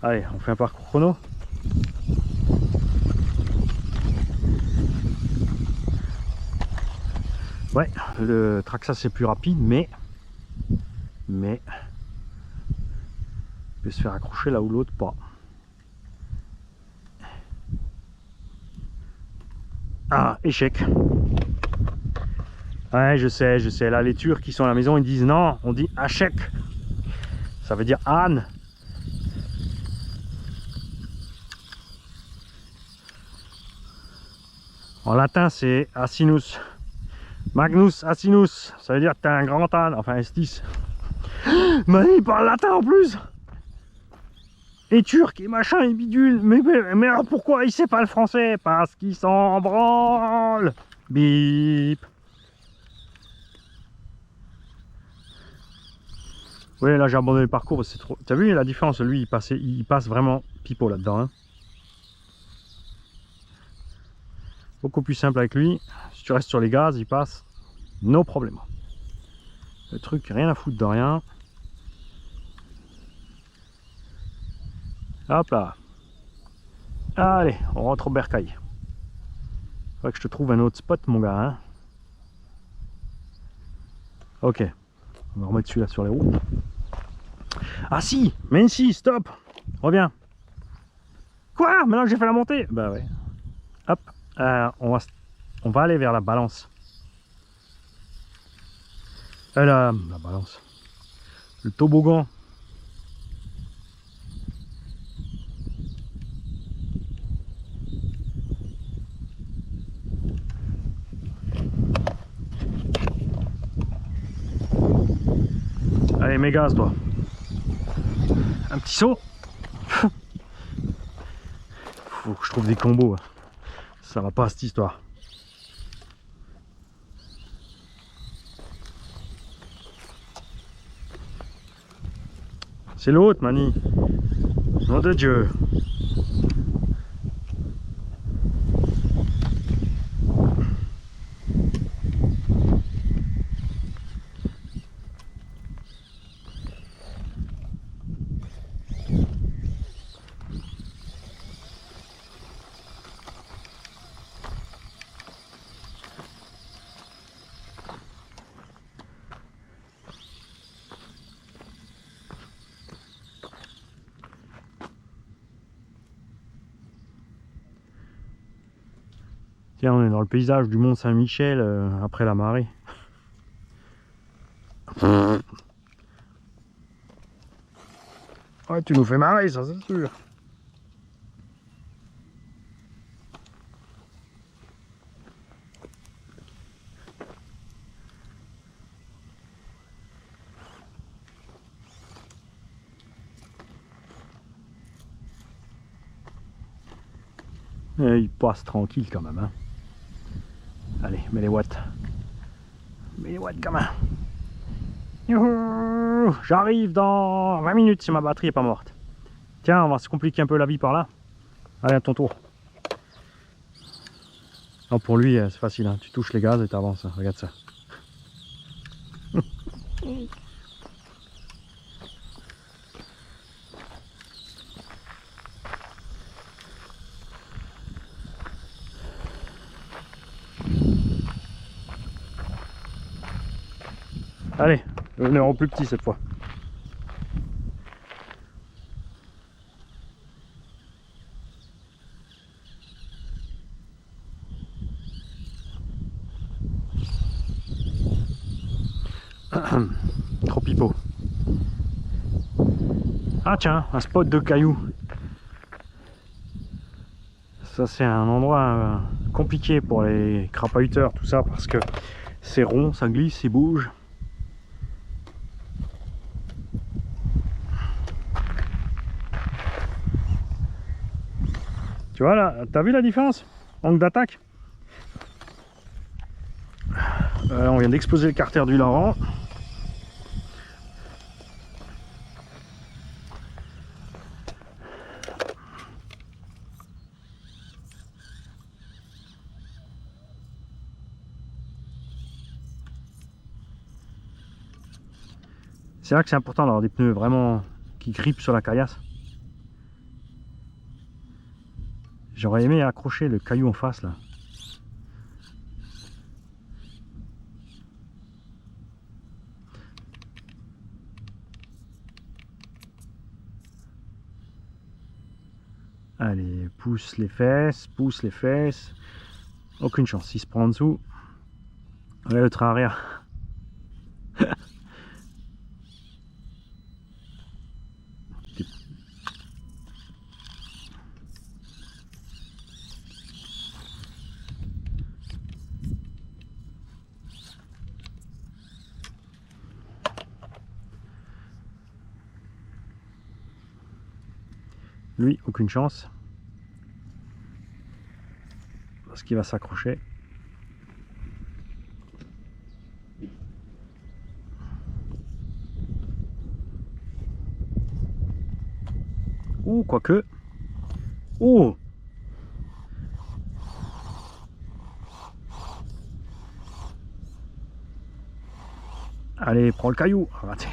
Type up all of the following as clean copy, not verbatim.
Allez, on fait un parcours chrono. Ouais, le Traxa c'est plus rapide, mais il peut se faire accrocher là où l'autre pas. Ah, échec. Ouais, je sais. Là, les Turcs qui sont à la maison, ils disent non, on dit échec. Ça veut dire âne. En latin, c'est asinus. Magnus asinus. Ça veut dire que t'es un grand âne. Enfin, estis. Mais il parle latin en plus. Et turc, et machin, et bidule. Mais alors pourquoi il sait pas le français? Parce qu'il s'en branle. Bip. Oui, là j'ai abandonné le parcours, c'est trop. T'as vu la différence? Lui, il passe vraiment pipeau là-dedans. Hein. Beaucoup plus simple avec lui. Si tu restes sur les gaz, il passe. No problème. Le truc, rien à foutre de rien. Hop là. Allez, on rentre au bercail. Faudrait que je te trouve un autre spot, mon gars. Hein. Ok. On va remettre celui-là sur les roues. Ah si, mais si, stop. Reviens. Quoi? Maintenant que j'ai fait la montée? Bah ouais. Hop. On va aller vers la balance. La balance. Le toboggan. Allez, mets gaz, toi. Un petit saut. Faut que je trouve des combos. Ça va pas cette histoire. C'est l'autre, Mani. Nom de Dieu. Tiens, on est dans le paysage du Mont Saint-Michel après la marée. Ouais, tu nous fais marrer, ça c'est sûr. Et il passe tranquille quand même. Hein. Allez, mets les watts. Mets les watts, gamin. J'arrive dans 20 minutes si ma batterie est pas morte. Tiens, on va se compliquer un peu la vie par là. Allez, à ton tour. Non, pour lui, c'est facile. Hein. Tu touches les gaz et tu avances. Hein. Regarde ça. Allez, le numéro plus petit cette fois. Trop pipeau. Ah tiens, un spot de cailloux. Ça c'est un endroit compliqué pour les crapahuteurs, tout ça, parce que c'est rond, ça glisse, ça bouge. Tu vois là, t'as vu la différence? Angle d'attaque. On vient d'exploser le carter du Laurent. C'est là que c'est important d'avoir des pneus vraiment qui grippent sur la caillasse. J'aurais aimé accrocher le caillou en face là. Allez, pousse les fesses, pousse les fesses. Aucune chance, il se prend en dessous. Regarde le train arrière. Lui, aucune chance. Parce qu'il va s'accrocher. Ou quoique. Oh! Allez, prends le caillou. Raté.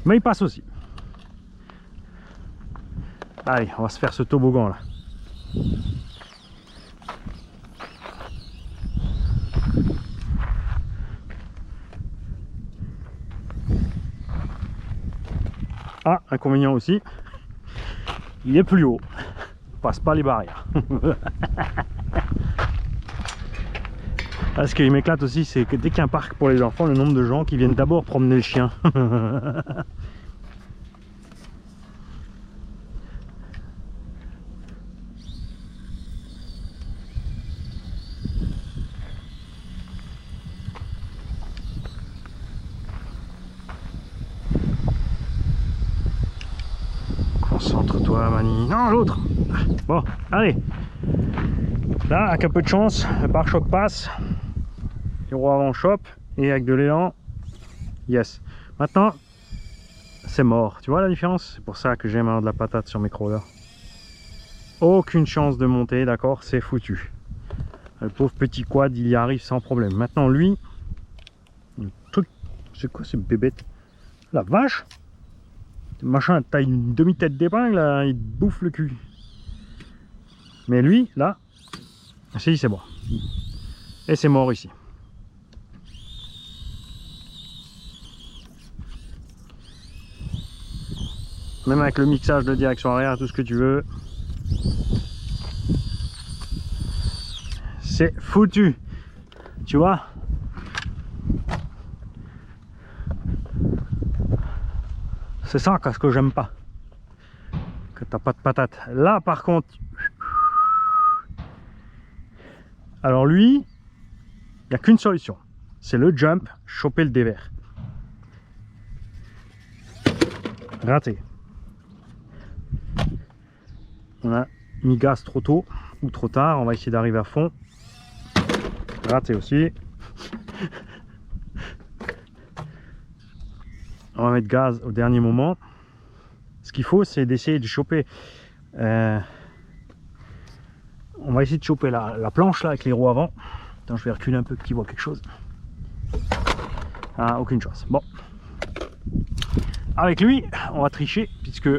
Mais il passe aussi. Allez, on va se faire ce toboggan là. Ah, inconvénient aussi, il est plus haut. Il passe pas les barrières. Ce qui m'éclate aussi, c'est que dès qu'il y a un parc pour les enfants, le nombre de gens qui viennent d'abord promener le chien. Concentre-toi, Mani. Non, l'autre. Bon, allez. Là, avec un peu de chance, le pare-choc passe. Les roues avant chope. Et avec de l'élan, yes. Maintenant, c'est mort. Tu vois la différence? C'est pour ça que j'aime avoir de la patate sur mes crawlers. Aucune chance de monter, d'accord? C'est foutu. Le pauvre petit quad, il y arrive sans problème. Maintenant, lui, le truc, c'est quoi ce bébête? La vache! Le machin, t'as une demi-tête d'épingle, là, il te bouffe le cul. Mais lui, là, si, c'est bon. Et c'est mort ici. Même avec le mixage de direction arrière, tout ce que tu veux. C'est foutu. Tu vois? C'est ça ce que j'aime pas. Que t'as pas de patate. Là par contre. Alors lui, il n'y a qu'une solution. C'est le jump, choper le dévers. Raté. On a mis gaz trop tôt ou trop tard. On va essayer d'arriver à fond. Raté aussi. On va mettre gaz au dernier moment. Ce qu'il faut, c'est d'essayer de choper. On va essayer de choper la planche là avec les roues avant. Attends, je vais reculer un peu qu'il voit quelque chose. Ah, aucune chance. Bon. Avec lui, on va tricher puisque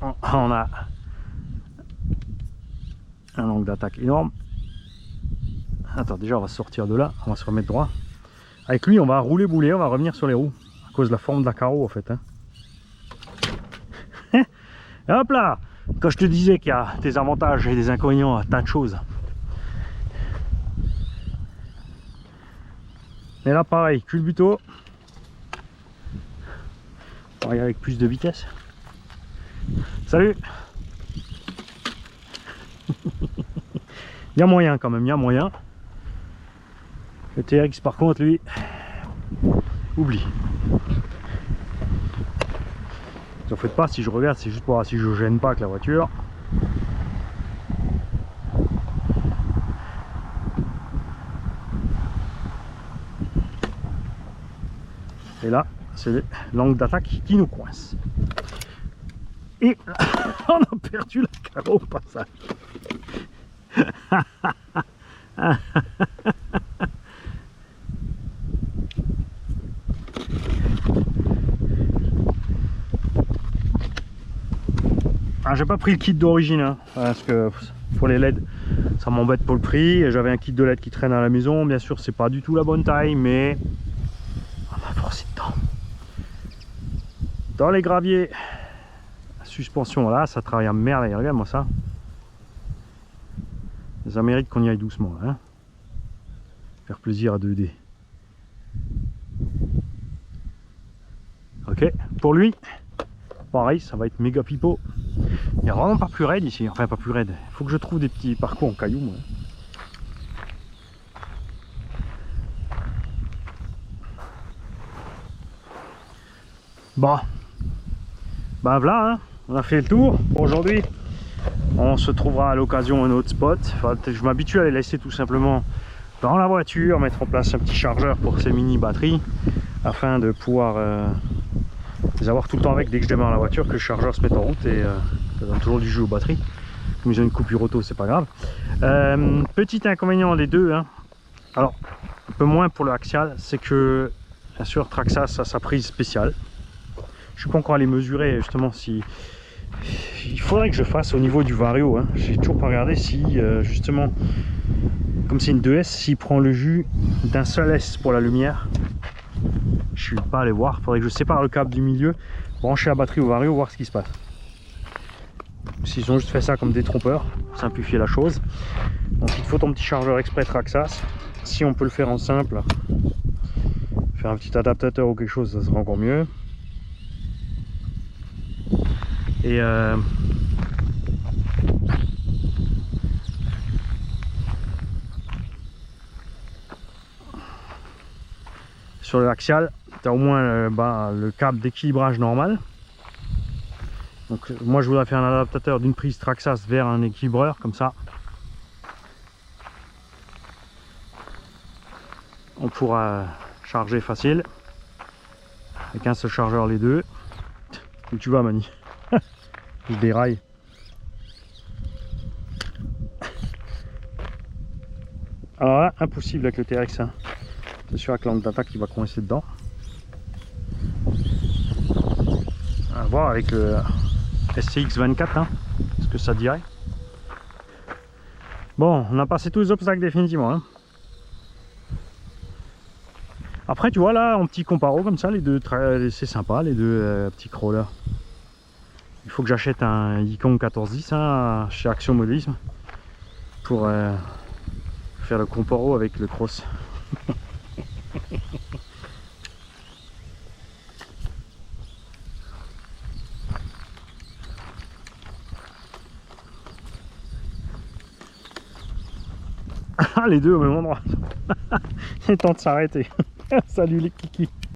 on a un angle d'attaque énorme. Attends, déjà on va sortir de là, on va se remettre droit. Avec lui, on va rouler bouler, on va revenir sur les roues à cause de la forme de la carreau en fait. Hein. Et hop là, quand je te disais qu'il y a des avantages et des inconvénients à tas de choses. Et là pareil, culbuto. On va y aller avec plus de vitesse. Salut. Il y a moyen quand même, il y a moyen. Le TRX par contre lui, oublie. En fait pas, si je regarde, c'est juste pour voir si je gêne pas avec la voiture. Et là, c'est l'angle d'attaque qui nous coince. Et on a perdu la carreau au passage. Ah, j'ai pas pris le kit d'origine, hein, parce que pour les LED, ça m'embête pour le prix. J'avais un kit de LED qui traîne à la maison. Bien sûr, c'est pas du tout la bonne taille, mais on a forcé dedans. Dans les graviers, la suspension là, ça travaille à merveille. Regarde-moi ça. Ça mérite qu'on y aille doucement là. Hein. Faire plaisir à 2D. Ok, pour lui, pareil, ça va être méga pipeau. Il n'y a vraiment pas plus raide ici, enfin pas plus raide. Il faut que je trouve des petits parcours en cailloux. Moi. Bon, ben voilà, hein. On a fait le tour pour aujourd'hui. On se trouvera à l'occasion un autre spot. Enfin, je m'habitue à les laisser tout simplement dans la voiture, mettre en place un petit chargeur pour ces mini batteries afin de pouvoir les avoir tout le temps avec dès que je démarre la voiture, que le chargeur se mette en route et ça donne toujours du jus aux batteries. Comme ils ont une coupure auto, c'est pas grave. Petit inconvénient les deux, hein. Alors un peu moins pour le axial, c'est que bien sûr Traxxas a sa prise spéciale. Je suis pas encore allé mesurer justement si il faudrait que je fasse au niveau du Vario, hein. J'ai toujours pas regardé si justement comme c'est une 2S, s'il prend le jus d'un seul S pour la lumière. Je suis pas allé voir, il faudrait que je sépare le câble du milieu, brancher la batterie au Vario, voir ce qui se passe. S'ils ont juste fait ça comme des trompeurs, pour simplifier la chose. Donc il te faut ton petit chargeur exprès Traxxas. Si on peut le faire en simple, faire un petit adaptateur ou quelque chose, ça sera encore mieux. Et sur l'axial, tu as au moins le câble d'équilibrage normal. Donc moi je voudrais faire un adaptateur d'une prise Traxxas vers un équilibreur comme ça. On pourra charger facile avec un seul chargeur les deux. Où tu vas Mani? Je déraille. Alors là, impossible avec le TRX. Hein. C'est sûr avec l'angle d'attaque qui va coincer dedans. On va voir avec le SCX 24 hein, ce que ça dirait. Bon, on a passé tous les obstacles définitivement. Hein. Après, tu vois là, en petit comparo comme ça, les deux, c'est sympa, les deux petits crawlers. Il faut que j'achète un Icon 1410 hein, chez Action Modélisme pour faire le comparo avec le cross. Ah, les deux au même endroit. Il est temps de s'arrêter. Salut les kikis.